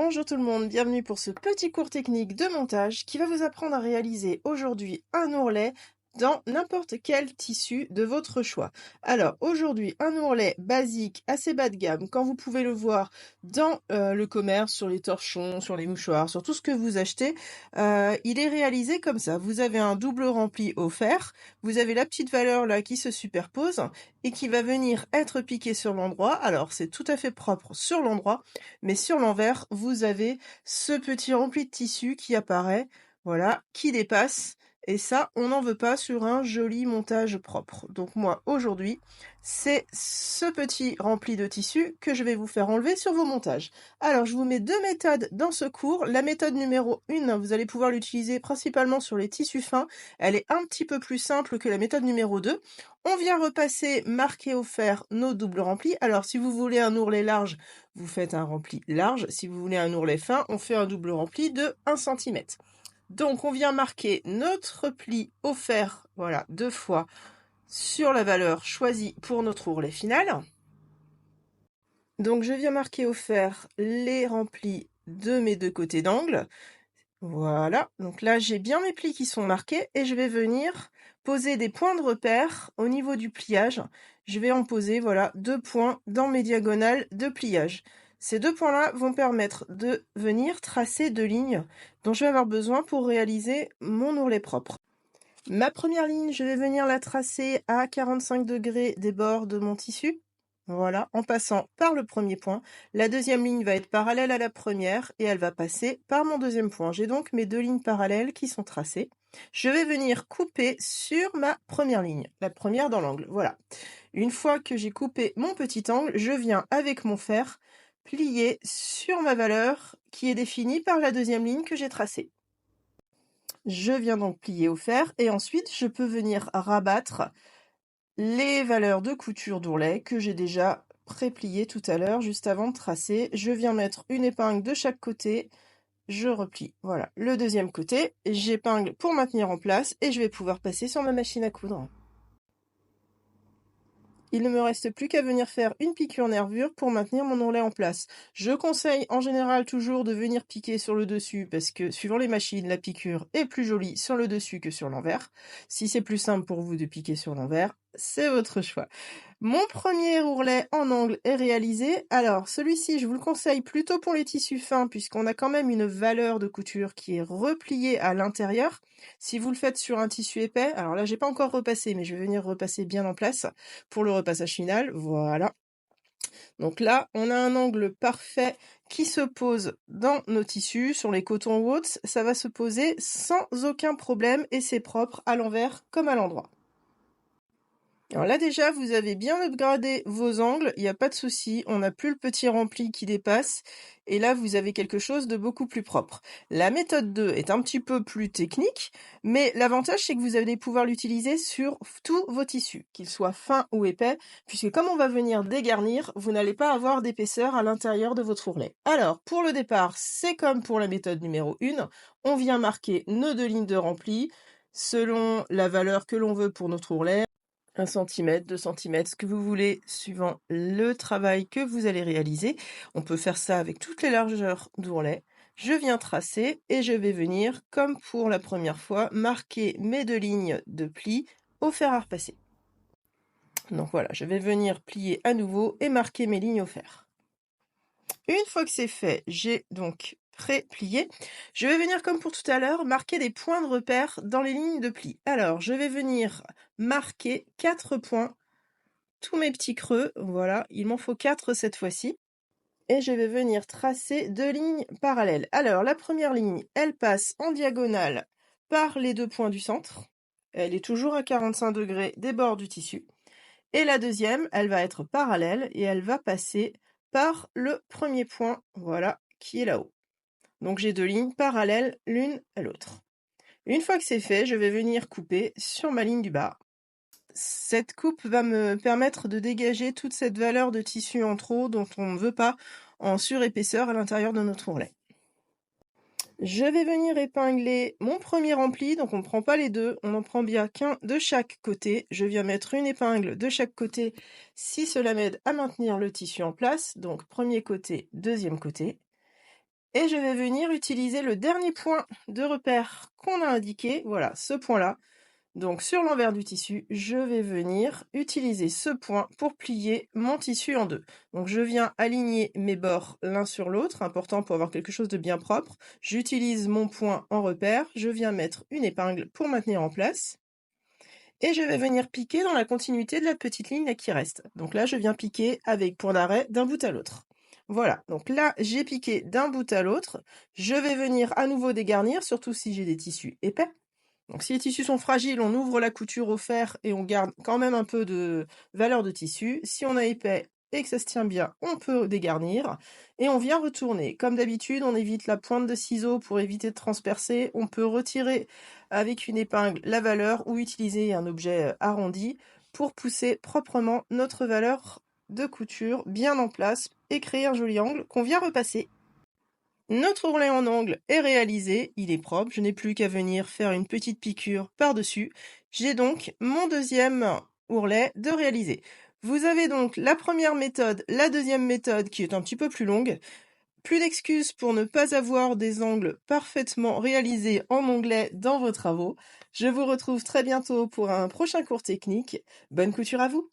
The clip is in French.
Bonjour tout le monde, bienvenue pour ce petit cours technique de montage qui va vous apprendre à réaliser aujourd'hui un ourlet dans n'importe quel tissu de votre choix. Alors aujourd'hui, un ourlet basique, assez bas de gamme, quand vous pouvez le voir dans le commerce, sur les torchons, sur les mouchoirs, sur tout ce que vous achetez, il est réalisé comme ça. Vous avez un double rempli offert, vous avez la petite valeur là qui se superpose et qui va venir être piquée sur l'endroit. Alors c'est tout à fait propre sur l'endroit, mais sur l'envers, vous avez ce petit rempli de tissu qui apparaît, voilà, qui dépasse. Et ça, on n'en veut pas sur un joli montage propre. Donc moi, aujourd'hui, c'est ce petit rempli de tissu que je vais vous faire enlever sur vos montages. Alors, je vous mets deux méthodes dans ce cours. La méthode numéro 1, vous allez pouvoir l'utiliser principalement sur les tissus fins. Elle est un petit peu plus simple que la méthode numéro 2. On vient repasser, marquer au fer nos doubles remplis. Alors, si vous voulez un ourlet large, vous faites un rempli large. Si vous voulez un ourlet fin, on fait un double rempli de 1 cm. Donc, on vient marquer notre pli au fer, voilà, 2 fois sur la valeur choisie pour notre ourlet final. Donc, je viens marquer au fer les remplis de mes deux côtés d'angle. Voilà, donc là, j'ai bien mes plis qui sont marqués et je vais venir poser des points de repère au niveau du pliage. Je vais en poser, voilà, 2 points dans mes diagonales de pliage. Ces 2 points-là vont permettre de venir tracer 2 lignes dont je vais avoir besoin pour réaliser mon ourlet propre. Ma première ligne, je vais venir la tracer à 45 degrés des bords de mon tissu. Voilà, en passant par le premier point. La deuxième ligne va être parallèle à la première et elle va passer par mon deuxième point. J'ai donc mes 2 lignes parallèles qui sont tracées. Je vais venir couper sur ma première ligne, la première dans l'angle. Voilà. Une fois que j'ai coupé mon petit angle, je viens avec mon fer plier sur ma valeur qui est définie par la deuxième ligne que j'ai tracée. Je viens donc plier au fer et ensuite je peux venir rabattre les valeurs de couture d'ourlet que j'ai déjà pré-pliées tout à l'heure juste avant de tracer. Je viens mettre une épingle de chaque côté, je replie. Voilà, le deuxième côté, j'épingle pour maintenir en place et je vais pouvoir passer sur ma machine à coudre. Il ne me reste plus qu'à venir faire une piqûre nervure pour maintenir mon ourlet en place. Je conseille en général toujours de venir piquer sur le dessus parce que suivant les machines, la piqûre est plus jolie sur le dessus que sur l'envers. Si c'est plus simple pour vous de piquer sur l'envers, c'est votre choix. Mon premier ourlet en angle est réalisé. Alors, celui-ci, je vous le conseille plutôt pour les tissus fins puisqu'on a quand même une valeur de couture qui est repliée à l'intérieur. Si vous le faites sur un tissu épais, alors là, j'ai pas encore repassé, mais je vais venir repasser bien en place pour le repassage final. Voilà. Donc là, on a un angle parfait qui se pose dans nos tissus, sur les cotons ou autres. Ça va se poser sans aucun problème et c'est propre à l'envers comme à l'endroit. Alors là déjà, vous avez bien upgradé vos angles, il n'y a pas de souci, on n'a plus le petit rempli qui dépasse, et là vous avez quelque chose de beaucoup plus propre. La méthode 2 est un petit peu plus technique, mais l'avantage c'est que vous allez pouvoir l'utiliser sur tous vos tissus, qu'ils soient fins ou épais, puisque comme on va venir dégarnir, vous n'allez pas avoir d'épaisseur à l'intérieur de votre ourlet. Alors, pour le départ, c'est comme pour la méthode numéro 1, on vient marquer nos 2 lignes de rempli, selon la valeur que l'on veut pour notre ourlet. 1 cm, 2 cm, ce que vous voulez, suivant le travail que vous allez réaliser. On peut faire ça avec toutes les largeurs d'ourlet. Je viens tracer et je vais venir, comme pour la première fois, marquer mes 2 lignes de pli au fer à repasser. Donc voilà, je vais venir plier à nouveau et marquer mes lignes au fer. Une fois que c'est fait, j'ai donc pré-plié. Je vais venir, comme pour tout à l'heure, marquer des points de repère dans les lignes de pli. Alors, je vais venir marquer 4 points, tous mes petits creux, voilà, il m'en faut 4 cette fois-ci. Et je vais venir tracer 2 lignes parallèles. Alors, la première ligne, elle passe en diagonale par les 2 points du centre. Elle est toujours à 45 degrés des bords du tissu. Et la deuxième, elle va être parallèle et elle va passer par le premier point, voilà, qui est là-haut. Donc j'ai 2 lignes parallèles l'une à l'autre. Une fois que c'est fait, je vais venir couper sur ma ligne du bas. Cette coupe va me permettre de dégager toute cette valeur de tissu en trop dont on ne veut pas en surépaisseur à l'intérieur de notre ourlet. Je vais venir épingler mon premier rempli, donc on ne prend pas les deux, on en prend bien qu'un de chaque côté. Je viens mettre une épingle de chaque côté si cela m'aide à maintenir le tissu en place. Donc premier côté, deuxième côté. Et je vais venir utiliser le dernier point de repère qu'on a indiqué, voilà, ce point-là. Donc sur l'envers du tissu, je vais venir utiliser ce point pour plier mon tissu en deux. Donc je viens aligner mes bords l'un sur l'autre, important pour avoir quelque chose de bien propre. J'utilise mon point en repère, je viens mettre une épingle pour maintenir en place. Et je vais venir piquer dans la continuité de la petite ligne là qui reste. Donc là, je viens piquer avec point d'arrêt d'un bout à l'autre. Voilà, donc là, j'ai piqué d'un bout à l'autre. Je vais venir à nouveau dégarnir, surtout si j'ai des tissus épais. Donc si les tissus sont fragiles, on ouvre la couture au fer et on garde quand même un peu de valeur de tissu. Si on a épais et que ça se tient bien, on peut dégarnir. Et on vient retourner. Comme d'habitude, on évite la pointe de ciseau pour éviter de transpercer. On peut retirer avec une épingle la valeur ou utiliser un objet arrondi pour pousser proprement notre valeur de couture bien en place et créer un joli angle qu'on vient repasser. Notre ourlet en angle est réalisé, il est propre, je n'ai plus qu'à venir faire une petite piqûre par-dessus. J'ai donc mon deuxième ourlet de réaliser. Vous avez donc la première méthode, la deuxième méthode qui est un petit peu plus longue. Plus d'excuses pour ne pas avoir des angles parfaitement réalisés en onglet dans vos travaux. Je vous retrouve très bientôt pour un prochain cours technique. Bonne couture à vous!